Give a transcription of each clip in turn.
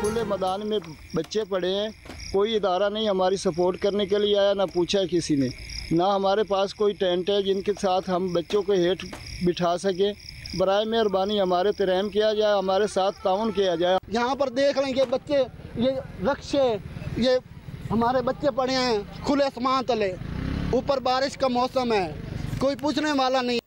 खुले मैदान में बच्चे पड़े हैं, कोई इदारा नहीं हमारी सपोर्ट करने के लिए आया, ना पूछा है किसी ने, ना हमारे पास कोई टेंट है जिनके साथ हम बच्चों को हेठ बिठा सकें। बराए मेहरबानी हमारे पे रहम किया जाए, हमारे साथ ताउन किया जाए। यहाँ पर देख लेंगे बच्चे, ये रक्शे, ये हमारे बच्चे पड़े हैं खुले आसमान तले, ऊपर बारिश का मौसम है, कोई पूछने वाला नहीं।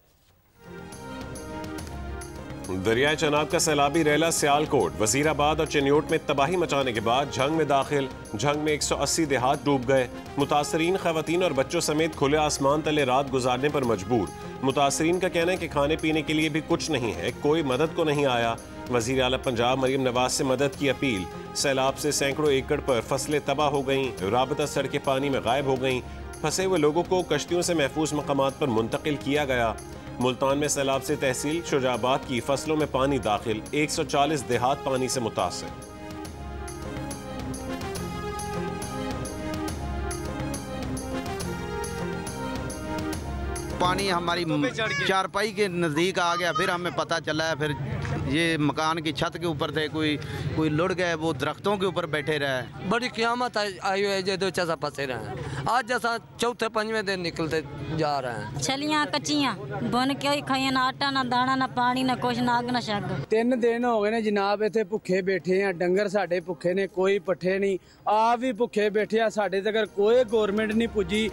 दरियाए चनाब का सैलाबी रेला सियालकोट, वजीराबाद और चिन्योट में तबाही मचाने के बाद झंग में दाखिल। झंग में 180 देहात डूब गए। मुतासरीन खवातीन और बच्चों समेत खुले आसमान तले रात गुजारने पर मजबूर। मुतासरीन का कहना है कि खाने पीने के लिए भी कुछ नहीं है, कोई मदद को नहीं आया। वजीर आला पंजाब मरीम नवाज से मदद की अपील। सैलाब से सैकड़ों एकड़ पर फसलें तबाह हो गईं, राबता सड़कें पानी में गायब हो गईं। फंसे हुए लोगों को कश्तियों से महफूज मकामात पर मुंतकिल किया गया। मुल्तान में सैलाब से तहसील शुजाबाद की फसलों में पानी दाखिल, 140 देहात पानी से मुतासिर। पानी हमारी चारपाई के नज़दीक आ गया, फिर हमें पता चला है, फिर ये मकान की छत के ऊपर थे, कोई लुढ़ गए, वो दरख्तों के ऊपर बैठे रहे। बड़ी क़यामत आई है, जो दो चसा फंसे रहे हैं। आज जैसा चौथे पंजवें दिन निकलते जा रहे हैं। छलियां कच्चियां बुन के ही खाइए, ना आटा ना दाना ना पानी ना कुछ ना अग ना शग। 3 दिन हो गए ने जनाब, इत्थे भुखे बैठे हैं, डंगर साडे भुखे ने, कोई पट्ठे नहीं, आप भी भुखे बैठे आ, साडे तक कोई गवर्नमेंट नहीं पुजी।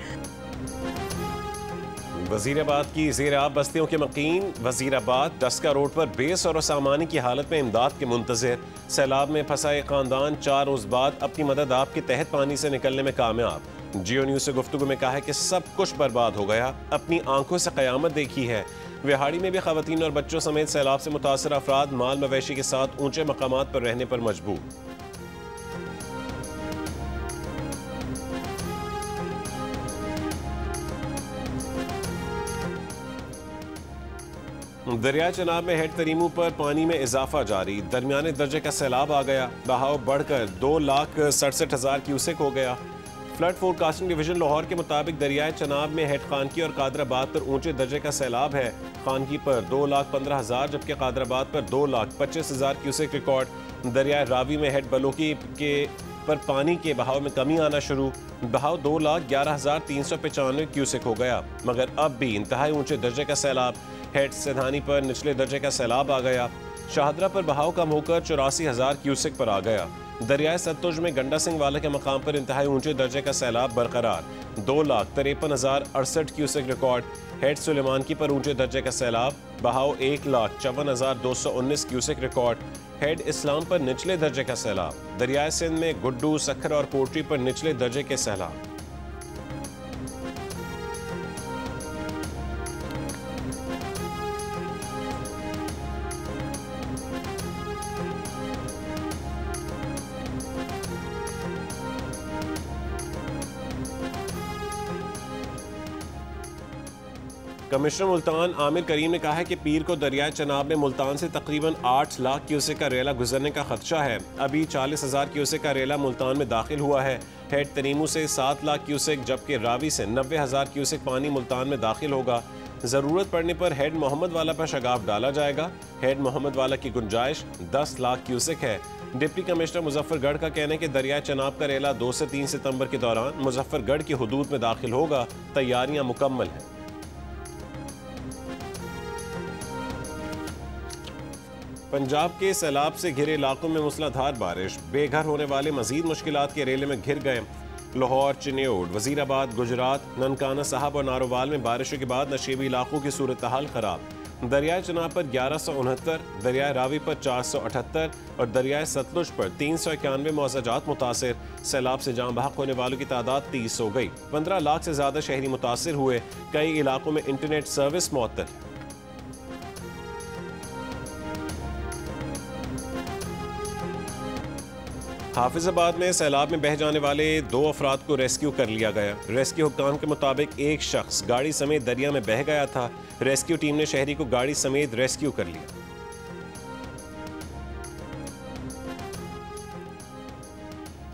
वजीराबाद की ज़ेर-आब बस्तियों के मकीन। वजीराबाद डस्का रोड पर बेस और सामानी की हालत में इमदाद के मुंतज़िर। सैलाब में फंसा एक खानदान 4 रोज़ बाद अपनी मदद आपके तहत पानी से निकलने में कामयाब। जियो न्यूज़ से गुफ्तगू में कहा है कि सब कुछ बर्बाद हो गया, अपनी आंखों से क़यामत देखी है। विहाड़ी में भी ख़वातीन और बच्चों समेत सैलाब से मुतासर अफराद माल मवेशी के साथ ऊंचे मकामात पर रहने पर मजबूर। दरियाए चनाब में हेड तरीमू पर पानी में इजाफा जारी। दरमियाने दर्जे का सैलाब आ गया, बहाव बढ़कर 2,67,000 क्यूसेक हो गया। फ्लड फोरकास्टिंग डिवीजन लाहौर के मुताबिक दरियाए चनाब में हेड खानकी और कादराबाद पर ऊंचे दर्जे का सैलाब है। खानकी पर 2,15,000 जबकि कादराबाद पर 2,25,000 क्यूसेक रिकॉर्ड। दरियाए रावी में हेड बलोकी के पर पानी के बहाव में कमी आना शुरू। बहाव 2,11,395 क्यूसेक हो गया, मगर अब भी इंतहाई ऊंचे दर्जे का सैलाब। हेड सिधानी पर निचले दर्जे का सैलाब आ गया। शाहदरा पर बहाव कम होकर 84,000 क्यूसेक पर आ गया। दरियाए सतलुज में गंडा सिंह वाला के मकाम पर इंतहाई ऊंचे दर्जे का सैलाब बरकरार, 2,53,068 क्यूसेक रिकॉर्ड। हेड सुलेमानकी पर ऊंचे दर्जे का सैलाब, बहाव 1,54,219 क्यूसेक रिकॉर्ड। हेड इस्लाम पर निचले दर्जे का सैलाब। दरियाए सिंध में गुड्डू, सखर और पोट्री पर निचले दर्जे के सैलाब। कमिश्नर मुल्तान आमिर करीम ने कहा है कि पीर को दरियाए चनाब में मुल्तान से तकरीबन 8 लाख क्यूसेक का रेला गुजरने का खदशा है। अभी 40,000 क्यूसेक का रेला मुल्तान में दाखिल हुआ है। हेड तरीमू से 7 लाख क्यूसेक जबकि रावी से 90,000 क्यूसेक पानी मुल्तान में दाखिल होगा। ज़रूरत पड़ने पर हेड मोहम्मद वाला पर शगाफ डाला जाएगा। हेड मोहम्मद वाला की गुंजाइश 10 लाख क्यूसेक है। डिप्टी कमिश्नर मुजफ्फरगढ़ का कहना है कि दरियाए चनाब का रेला 2 से 3 सितंबर के दौरान मुजफ्फरगढ़ की हुदूद में दाखिल होगा। तैयारियां मुकम्मल हैं। पंजाब के सैलाब से घिरे इलाकों में मूसलाधार बारिश, बेघर होने वाले मजीद मुश्किलात के रेले में घिर गए। लाहौर, चिन्योट, वजीराबाद, गुजरात, ननकाना साहब और नारोवाल में बारिशों के बाद नशीबी इलाकों की सूरत हाल खराब। दरियाए चनाब पर 1169, दरियाए रावी पर 478 और दरियाए सतलुज पर 391 मौजाजात मुतासिर। सैलाब से जान बहक होने वालों की तादाद 30 हो गई। 15 लाख से ज्यादा शहरी मुतासिर हुए। कई इलाकों में इंटरनेट सर्विस मुअत्तल। हाफिजाबाद में सैलाब में बह जाने वाले 2 अफराद को रेस्क्यू कर लिया गया। रेस्क्यू हुक्काम के मुताबिक एक शख्स गाड़ी समेत दरिया में बह गया था। रेस्क्यू टीम ने शहरी को गाड़ी समेत रेस्क्यू कर लिया।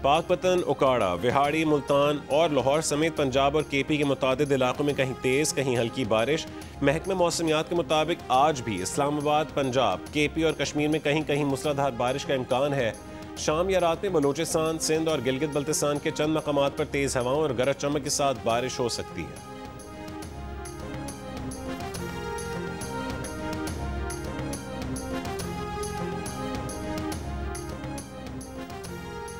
पाकपतन, उकाड़ा, विहाड़ी, मुल्तान और लाहौर समेत पंजाब और केपी के मुतादिद इलाकों में कहीं तेज कहीं हल्की बारिश। महकमे मौसमियात के मुताबिक आज भी इस्लामाबाद, पंजाब, केपी और कश्मीर में कहीं कहीं मूसलाधार बारिश का इम्कान है। शाम या रात में बलूचिस्तान, सिंध और गिलगित बल्तिस्तान के चंद मकामात पर तेज हवाओं और गरज चमक के साथ बारिश हो सकती है।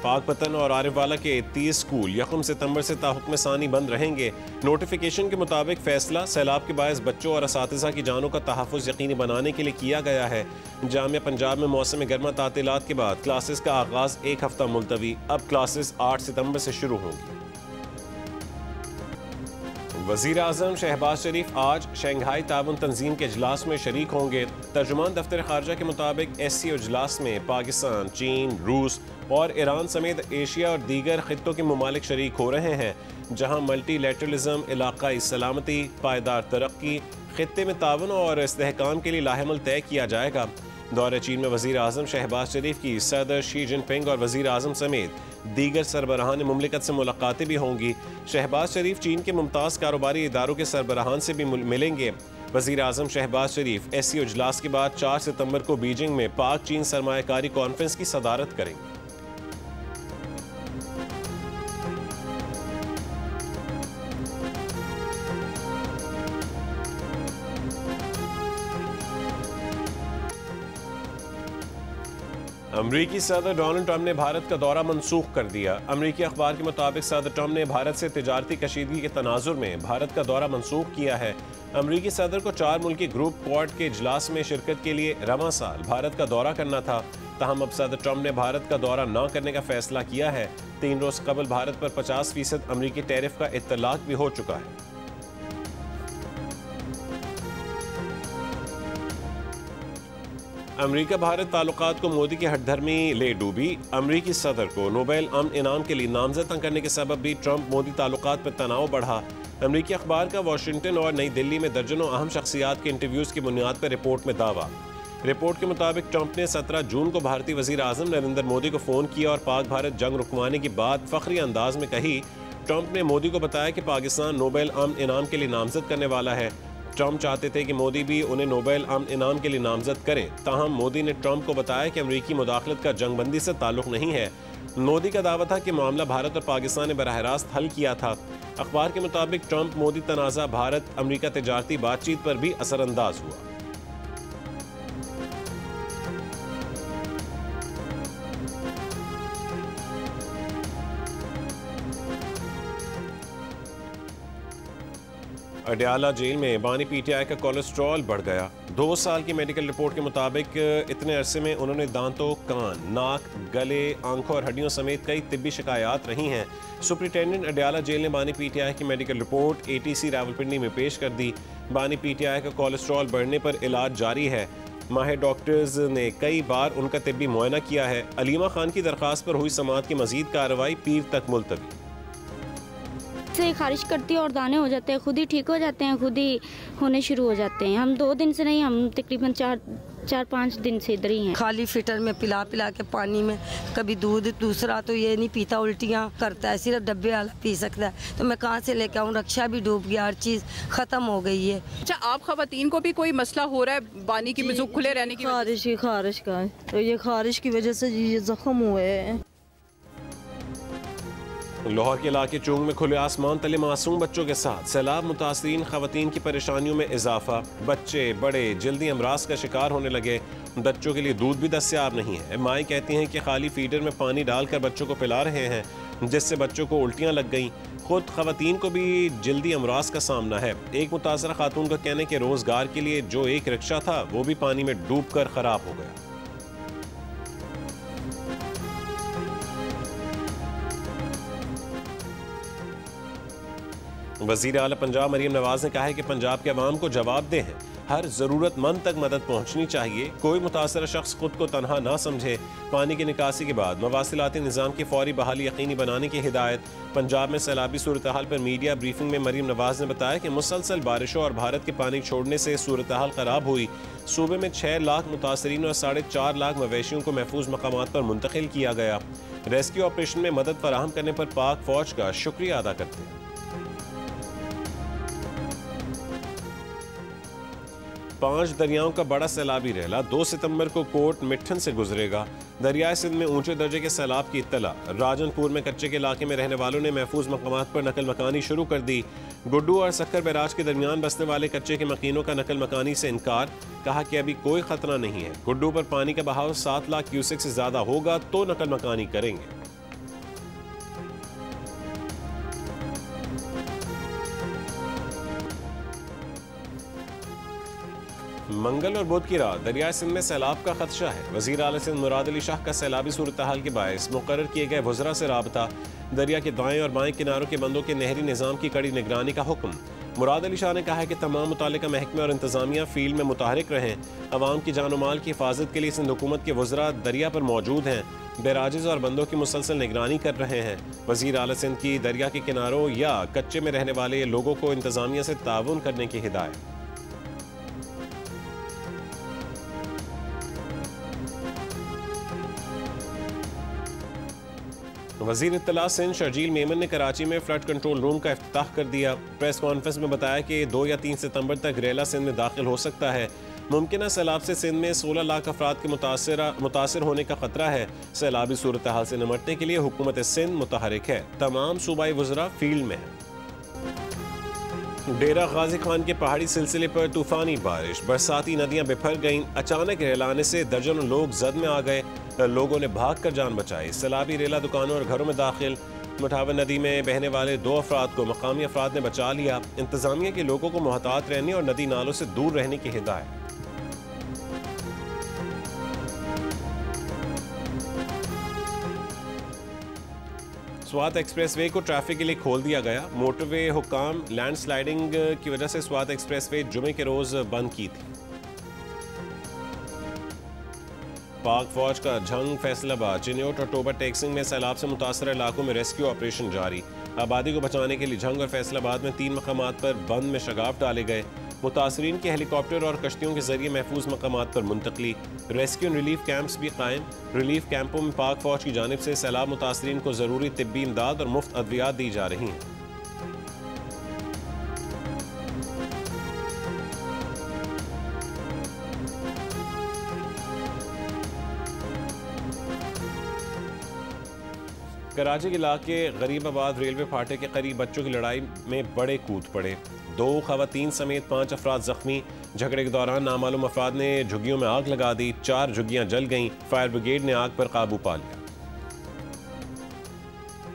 पाकपतन और आरिफवाला के 30 स्कूल यकम सितंबर से ताहुक्म सानी बंद रहेंगे। नोटिफिकेशन के मुताबिक फैसला सैलाब के बायस बच्चों और असातिज़ा की जानों का तहफ़्फ़ुज़ यकीनी बनाने के लिए किया गया है। जामिया पंजाब में मौसम गर्मा तातीलात के बाद क्लासेस का आगाज़ एक हफ्ता मुलतवी। अब क्लासेस 8 सितंबर से शुरू होंगी। वज़ीर आज़म शहबाज शरीफ आज शंघाई ताउन तंजीम के इजलास में शरीक होंगे। तर्जुमान दफ्तर खारजा के मुताबिक SCO इजलास में पाकिस्तान, चीन, रूस और ईरान समेत एशिया और दीगर खित्तों के ममालिक शरीक हो रहे हैं, जहाँ मल्टीलैटरलिज्म, इलाकाई सलामती, पायदार तरक्की, खित्ते में ताउन और इस्तेहकाम के लिए लाहेमल तय किया जाएगा। दौरे चीन में वज़ीर आज़म शहबाज शरीफ की सदर शी जिनपिंग और वज़ीर आज़म समेत दीगर सरबराहान मुमलिकत से मुलाकातें भी होंगी। शहबाज शरीफ चीन के मुमताज़ कारोबारी इदारों के सरबराहान से भी मिलेंगे। वज़ीर आज़म शहबाज शरीफ SCO इजलास के बाद 4 सितंबर को बीजिंग में पाक चीन सरमायाकारी कॉन्फ्रेंस की सदारत करेंगे। अमरीकी सदर डोनाल्ड ट्रंप ने भारत का दौरा मनसूख कर दिया। अमरीकी अखबार के मुताबिक सदर ट्रंप ने भारत से तिजारती कशीदगी के तनाजुर में भारत का दौरा मनसूख किया है। अमरीकी सदर को 4 मुल्की ग्रुप क्वाड के इजलास में शिरकत के लिए रवां साल भारत का दौरा करना था, ताहम अब सदर ट्रंप ने भारत का दौरा न करने का फैसला किया है। 3 रोज कबल भारत पर 50% अमरीकी टैरिफ का इत्तलाक भी हो चुका है। अमरीका भारत ताल्लुकात को मोदी की हठधर्मी ले डूबी। अमरीकी सदर को नोबेल अमन इनाम के लिए नामजद न करने के सबब भी ट्रंप मोदी ताल्लुकात पर तनाव बढ़ा। अमरीकी अखबार का वाशिंगटन और नई दिल्ली में दर्जनों अहम शख्सियात के इंटरव्यूज़ की बुनियाद पर रिपोर्ट में दावा। रिपोर्ट के मुताबिक ट्रंप ने 17 जून को भारतीय वज़ीर आज़म नरेंद्र मोदी को फ़ोन किया और पाक भारत जंग रुकवाने की बात फ़ख्री अंदाज में कही। ट्रंप ने मोदी को बताया कि पाकिस्तान नोबेल अमन इनाम के लिए नामजद करने वाला है। ट्रंप चाहते थे कि मोदी भी उन्हें नोबेल अमन इनाम के लिए नामजद करें, ताहम मोदी ने ट्रंप को बताया कि अमरीकी मुदाखलत का जंगबंदी से ताल्लुक नहीं है। मोदी का दावा था कि मामला भारत और पाकिस्तान ने बराह रास्त हल किया था। अखबार के मुताबिक ट्रंप मोदी तनाज़ा भारत अमरीका तिजारती बातचीत पर भी असरअंदाज हुआ। अडयाला जेल में बानी PTI का कोलेस्ट्रॉल बढ़ गया। 2 साल की मेडिकल रिपोर्ट के मुताबिक इतने अरसे में उन्होंने दांतों, कान, नाक, गले, आंखों और हड्डियों समेत कई तिब्बी शिकायत रही हैं। सुपरिटेंडेंट अडयाला जेल ने बानी PTI की मेडिकल रिपोर्ट ATC रावलपिंडी में पेश कर दी। बानी PTI का कोलेस्ट्रॉल बढ़ने पर इलाज जारी है। माहिर डॉक्टर्स ने कई बार उनका तिब्बी मुआयना किया है। अलीमा खान की दरख्वास्त पर हुई समाअत की मजीद कार्रवाई पीर तक मुलतवी। से खारिश करती है और दाने हो जाते हैं, खुद ही ठीक हो जाते हैं, खुद ही होने शुरू हो जाते हैं। हम 2 दिन से नहीं, हम तकरीबन 4-5 दिन से इधर ही हैं। खाली फिटर में पिला के पानी में कभी दूध, दूसरा तो ये नहीं पीता, उल्टियाँ करता है, सिर्फ डब्बे वाला पी सकता है। तो मैं कहाँ से लेके आऊँ, रक्षा भी डूब गया, हर चीज़ ख़त्म हो गई है। अच्छा, आप ख़वातीन को भी कोई मसला हो रहा है बानी की मिज़ूक खुले रहने की? खारिश का, तो ये खारिश की वजह से ये जख्म हुए हैं। लाहौर के इलाके चूंग में खुले आसमान तले मासूम बच्चों के साथ सैलाब मुतासरीन खवातीन की परेशानियों में इजाफा। बच्चे बड़े जल्दी अमराज का शिकार होने लगे। बच्चों के लिए दूध भी दस्तयाब नहीं है। माएँ कहती हैं कि खाली फीडर में पानी डालकर बच्चों को पिला रहे हैं, जिससे बच्चों को उल्टियाँ लग गईं। खुद खवातीन को भी जल्दी अमराज का सामना है। एक मुतासरा खातून का कहना है कि रोज़गार के लिए जो एक रिक्शा था वो भी पानी में डूब कर ख़राब हो गया। वज़ीर आला पंजाब मरीम नवाज ने कहा है कि पंजाब के अवाम को जवाबदेह हैं, हर ज़रूरतमंद तक मदद पहुँचनी चाहिए, कोई मुतासरा शख्स खुद को तनहा ना समझे। पानी की निकासी के बाद मवासिलाती निज़ाम की फौरी बहाली यकीनी बनाने की हिदायत। पंजाब में सैलाबी सूरत हाल पर मीडिया ब्रीफिंग में मरीम नवाज ने बताया कि मुसलसल बारिशों और भारत के पानी छोड़ने से सूरत हाल ख़राब हुई। सूबे में 6 लाख मुतासरीन और 4.5 लाख मवेशियों को महफूज मकामात पर मुंतकिल किया गया। रेस्क्यू ऑपरेशन में मदद फराहम करने पर पाक फ़ौज का शुक्रिया अदा करते हैं। 5 दरियाओं का बड़ा सैलाबी रैला 2 सितंबर को कोट मिट्ठन से गुजरेगा। दरियाए सिंध में ऊंचे दर्जे के सैलाब की इत्तला। राजनपुर में कच्चे के इलाके में रहने वालों ने महफूज मकामात पर नकल मकानी शुरू कर दी। गुड्डू और सक्कर बैराज के दरमियान बसने वाले कच्चे के मकीनों का नकल मकानी से इनकार, कहा कि अभी कोई खतरा नहीं है। गुड्डू पर पानी का बहाव 7 लाख क्यूसेक से ज्यादा होगा तो नकल मकानी करेंगे। मंगल और बुध की रात दरियाए सिंध में सैलाब का खदशा है। वजीर आला सिंध मुराद अली शाह का सैलाबी सूरत हाल के बायस मुकर्रर किए गए वज़रा से राबता, दरिया के दाएं और बाएं किनारों के बंदों के नहरी निज़ाम की कड़ी निगरानी का हुक्म। मुराद अली शाह ने कहा है कि तमाम मुतालिका महकमे और इंतजामिया फील्ड में मुतहरिक रहें। अवाम की जान माल की हिफाजत के लिए सिंध हुकूमत के वज़रा दरिया पर मौजूद हैं, बैराजेज और बंदों की मुसलसल निगरानी कर रहे हैं। वज़ीर आला सिंध की दरिया के किनारों या कच्चे में रहने वाले लोगों को इंतजामिया से ताउन करने की हिदायत। वज़ीर इत्तला सिंध शर्जील मेमन ने कराची में फ्लड कंट्रोल रूम का इफ्तिताह कर दिया। प्रेस कॉन्फ्रेंस में बताया कि 2 या 3 सितंबर तक रेला सिंध में दाखिल हो सकता है। मुमकिन सैलाब से सिंध में 16 लाख अफराद के मुतासर होने का खतरा है। सैलाबी सूरत हाल से निमटने के लिए हुकूमत सिंध मुतहरिक है। तमाम सूबाई वज़रा फील्ड में है। डेरा गाजी खान के पहाड़ी सिलसिले पर तूफानी बारिश, बरसाती नदियां बिफर गईं। अचानक रेलाने से दर्जनों लोग जद में आ गए। लोगों ने भागकर जान बचाई। सैलाबी रेला दुकानों और घरों में दाखिल। मुठावन नदी में बहने वाले 2 अफराद को मकामी अफराद ने बचा लिया। इंतजामिया के लोगों को मोहतात रहने और नदी नालों से दूर रहने की हिदायत। स्वात एक्सप्रेसवे को ट्रैफिक के लिए खोल दिया गया। मोटरवे हुकाम लैंडस्लाइडिंग की वजह से स्वात एक्सप्रेसवे जुमे के रोज बंद की थी। पाक फौज का झंग फैसलाबाद, चिन्योट और टोबर टेक्सिंग में सैलाब से मुतासर इलाकों में रेस्क्यू ऑपरेशन जारी। आबादी को बचाने के लिए झंग और फैसलाबाद में 3 मकामात पर बंद में शगाफ डाले गए। मुतासरीन के हेलीकॉप्टर और कश्तियों के जरिए महफूज मकामात पर मुंतकली। रेस्क्यू एंड रिलीफ कैंप्स भी कायम। रिलीफ कैंपों में पाक फौज की जानिब से सैलाब मुतासरीन को ज़रूरी तिब्बी इमदाद और मुफ्त अद्वियात दी जा रही हैं। कराची के इलाके गरीबाबाद रेलवे फाटक के करीब बच्चों की लड़ाई में बड़े कूद पड़े। 2 खवातीन समेत 5 अफराद जख्मी। झगड़े के दौरान नामालूम अफराद ने झुग्गियों में आग लगा दी। 4 झुग्गियां जल गईं। फायर ब्रिगेड ने आग पर काबू पा लिया।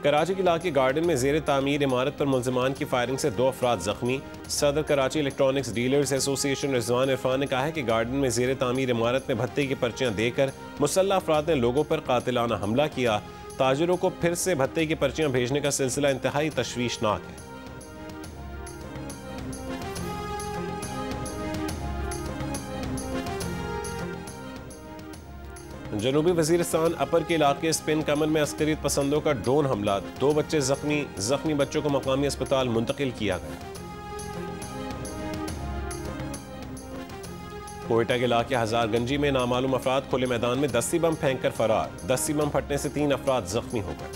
कराची के इलाके गार्डन में जेर तामीर इमारत पर मुलजिमान की फायरिंग से 2 अफराद जख्मी। सदर Karachi electronics dealers association Rizwan Irfan ने कहा है कि गार्डन में जेर तामीर इमारत में भत्ते की पर्चियां देकर मुसल्लह अफराद ने लोगों पर कातिलाना हमला किया। ताजिरों को फिर से भत्ते की पर्चियां भेजने का सिलसिला इंतहाई तशवीशनाक है। जनूबी वजीरिस्तान अपर के इलाके स्पिन कमर में अस्करियत पसंदों का ड्रोन हमला। 2 बच्चे जख्मी बच्चों को मकामी अस्पताल मुंतकिल किया गया। कोयटा के इलाके हजारगंजी में नामालूम अफराद खुले मैदान में दस्ती बम फेंक कर फरार। दस्ती बम फटने से 3 अफराद जख्मी हो गए।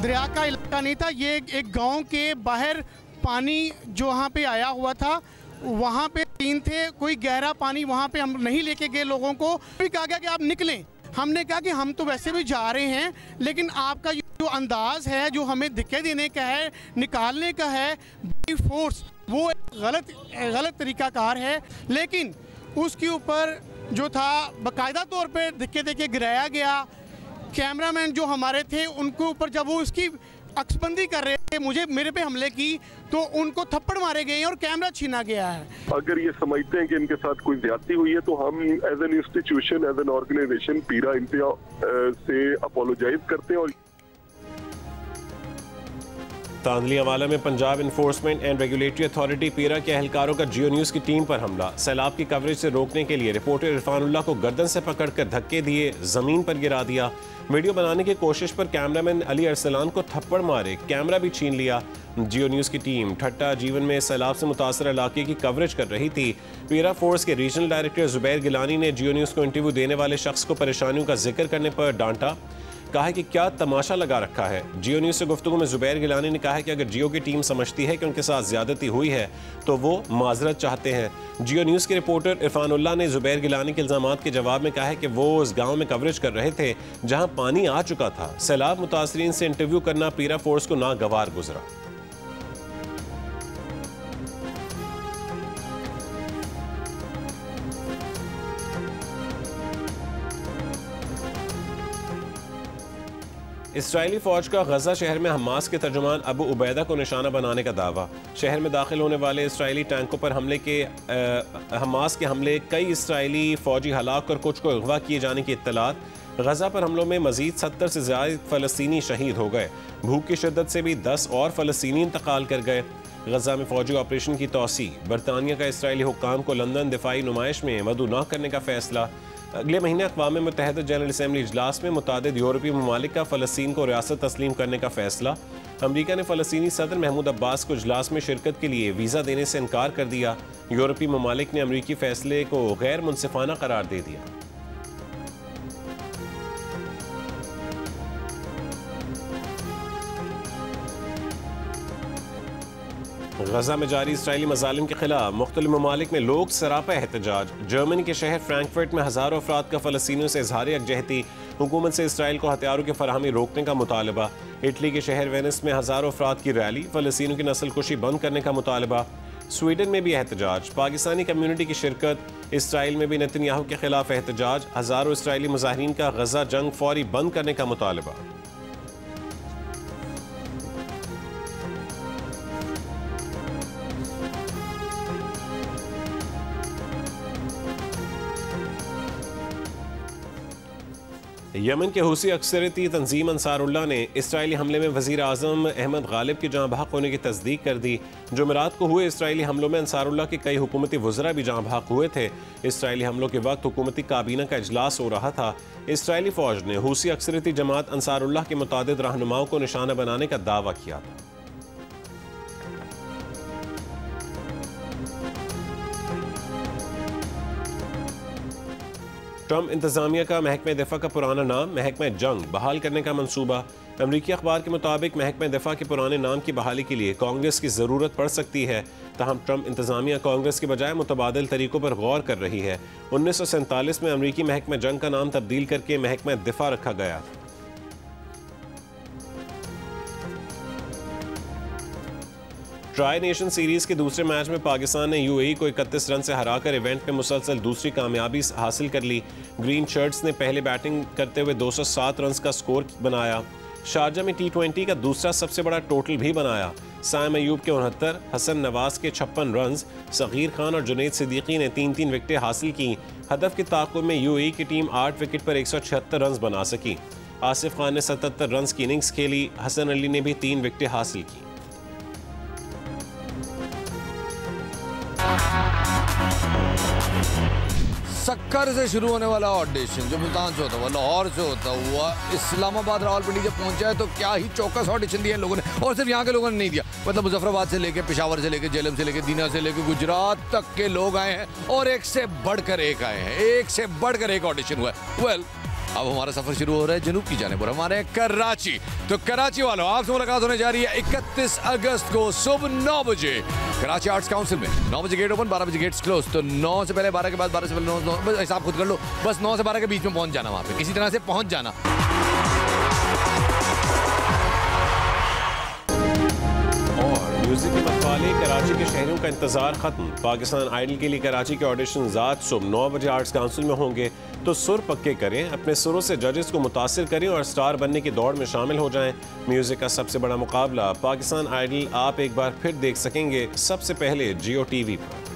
दरिया का इलाका नहीं था, ये एक गांव के बाहर पानी जो वहाँ पे आया हुआ था, वहाँ पे 3 थे। कोई गहरा पानी वहाँ पे हम नहीं लेके गए लोगों को। फिर कहा गया कि आप निकलें। हमने कहा कि हम तो वैसे भी जा रहे हैं, लेकिन आपका जो अंदाज है, जो हमें धक्के देने का है, निकालने का है फोर्स, वो गलत तरीकाकार है। लेकिन उसके ऊपर जो था बाकायदा तौर पे धक्के देके गिराया गया। कैमरामैन जो हमारे थे उनके ऊपर जब वो उसकी अक्सबंदी कर रहे थे, मेरे पे हमले की, तो उनको थप्पड़ मारे गए और कैमरा छीना गया है। अगर ये समझते हैं कि इनके साथ कोई ज्यादती हुई है तो हम as an institution, as an organisation पीरा इंतिया से अपोलोजाइज करते हैं। और तांदली हवाला में Punjab enforcement and regulatory authority पीरा के एहलकारों का जियो न्यूज़ की टीम पर हमला। सैलाब की कवरेज से रोकने के लिए रिपोर्टर इरफानुल्लाह को गर्दन से पकड़कर धक्के दिए, जमीन पर गिरा दिया। वीडियो बनाने की कोशिश पर कैमरामैन अली अरसलान को थप्पड़ मारे, कैमरा भी छीन लिया। जियो न्यूज़ की टीम ठट्टा जीवन में सैलाब से मुतासर इलाके की कवरेज कर रही थी। पीरा फोर्स के रीजनल डायरेक्टर जुबैर गिलानी ने जियो न्यूज़ को इंटरव्यू देने वाले शख्स को परेशानियों का जिक्र करने पर डांटा। कहा कि क्या तमाशा लगा रखा है। जियो न्यूज़ से गुफ्तगू में जुबैर गिलानी ने कहा है कि अगर जियो की टीम समझती है कि उनके साथ ज्यादती हुई है तो वो माजरत चाहते हैं। जियो न्यूज़ के रिपोर्टर इरफानुल्लाह ने जुबैर गिलानी के इल्जामात के जवाब में कहा है कि वो उस गाँव में कवरेज कर रहे थे जहाँ पानी आ चुका था। सैलाब मुतासरीन से इंटरव्यू करना पीरा फोर्स को नागवार गुजरा। इसराइली फौज का गजा शहर में हमास के तर्जुमान अबू उबैदा को निशाना बनाने का दावा। शहर में दाखिल होने वाले इसराइली टैंकों पर हमले के हमास के हमले, कई इसराइली फौजी हलाक और कुछ को अगवा किए जाने की इत्तलात। गजा पर हमलों में मजीद 70 से ज़्यादा फ़लस्तीनी शहीद हो गए। भूख की शिद्दत से भी 10 और फ़लस्तीनी इंतकाल कर गए। गजा में फौजी ऑपरेशन की तोसी। बरतानिया का इसराइली हुक्काम को लंदन दिफाई नुमाइश में मदऊ न करने का फैसला। अगले महीने अक़वाम मुत्तहिदा जनरल असम्बली इजलास में मुतादिद यूरोपीय ममालिक का फ़लस्तीन को रियासत तस्लीम करने का फैसला। अमरीका ने फ़लस्तीनी सदर महमूद अब्बास को इजलास में शिरकत के लिए वीज़ा देने से इनकार कर दिया। यूरोपीय ममालिक ने अमरीकी फैसले को गैर मुनसिफाना करार दे दिया। गजा में जारी इसराइली मजालिम के खिलाफ मुख्तलिफ ममालिक में लोग सरापा एहतजाज। जर्मनी के शहर फ्रैंकफर्ट में हज़ारों अफराद का फ़लस्तीनियों से इजहार यकजहती। हुकूमत से इसराइल को हथियारों की फराहमी रोकने का मुतालबा। इटली के शहर वेनिस में हज़ारों अफराद की रैली। फ़लस्तीनियों की नस्लकुशी बंद करने का मुतालबा। स्वीडन में भी एहतजाज। पाकिस्तानी कम्यूनिटी की शिरकत। इसराइल में भी नेतन्याहू के खिलाफ एहतजाज। हज़ारों इसराइली मुजाहिरीन का गजा जंग फौरी बंद करने का मुतालबा। यमन के हूसी अक्सरियती तंजीम अंसारुल्लाह ने इसराइली हमले में वज़ीर आज़म अहमद गालिब की जहाँ बहक होने की तस्दीक कर दी। जुमेरात को हुए इसराइली हमलों में अंसारुल्लाह के कई हुकूमती वज़रा भी जहाँ बहक हुए थे। इसराइली हमलों के वक्त हुकूमती काबीना का इजलास हो रहा था। इसराइली फ़ौज ने हूसी अक्सरियती जमात अंसारुल्लाह के मुतादिद रहनुमाओं को निशाना बनाने का दावा किया था। ट्रंप इंतजामिया का महकमे दिफा का पुराना नाम महकमे जंग बहाल करने का मंसूबा। अमरीकी अखबार के मुताबिक महकमे दिफा के पुराने नाम की बहाली के लिए कांग्रेस की ज़रूरत पड़ सकती है। ताहम ट्रंप इंतजामिया कांग्रेस के बजाय मुतबादिल तरीकों पर गौर कर रही है। 1947 में अमरीकी महकमे जंग का नाम तब्दील करके महकमे दिफा रखा गया। ट्राई नेशन सीरीज के दूसरे मैच में पाकिस्तान ने यूएई को 31 रन से हराकर इवेंट में मुसलसल दूसरी कामयाबी हासिल कर ली। ग्रीन शर्ट्स ने पहले बैटिंग करते हुए 207 रन का स्कोर बनाया। शारजा में T20 का दूसरा सबसे बड़ा टोटल भी बनाया। साइम अयूब के 69, हसन नवाज के 56 रन, सगीर खान और जुनैद सिद्दीकी ने 3-3 विकेटें हासिल की। हदफ के ताक़ुब में यूएई की टीम 8 विकेट पर 176 रन बना सकी। आसिफ खान ने 77 रन की इनिंग्स खेली। हसन अली ने भी 3 विकेटें हासिल की। सक्कर से शुरू होने वाला ऑडिशन जो मुल्तान से होता हुआ, लाहौर से होता हुआ इस्लामाबाद रावलपिंडी जब पहुंचा है तो क्या ही चौकस ऑडिशन दिया लोगों ने। और सिर्फ यहाँ के लोगों ने नहीं दिया, मतलब मुजफ्फराबाद से लेके पेशावर से लेके जेलम से लेके दीना से लेके गुजरात तक के लोग आए हैं और एक से बढ़कर एक आए हैं, एक से बढ़कर एक ऑडिशन हुआ है। वेल अब हमारा सफर शुरू हो रहा है जनूब की जानिब और हमारे कराची। तो कराची वालों आपसे मुलाकात होने जा रही है 31 अगस्त को सुबह 9 बजे कराची आर्ट्स काउंसिल में। 9 बजे गेट ओपन, 12 बजे गेट्स क्लोज। तो 9 से पहले 12 के बाद, 12 से पहले 9, बस हिसाब खुद कर लो। बस 9 से 12 के बीच में पहुंच जाना, वहां पे किसी तरह से पहुंच जाना। म्यूजिक के मखवाले कराची के शहरियों का इंतजार खत्म। पाकिस्तान आइडल के लिए कराची के ऑडिशन आज सुबह 9 बजे आर्ट्स काउंसिल में होंगे। तो सुर पक्के करें, अपने सुरों से जजेस को मुतासिर करें और स्टार बनने की दौड़ में शामिल हो जाएं। म्यूजिक का सबसे बड़ा मुकाबला पाकिस्तान आइडल आप एक बार फिर देख सकेंगे सबसे पहले जियो टीवी पर।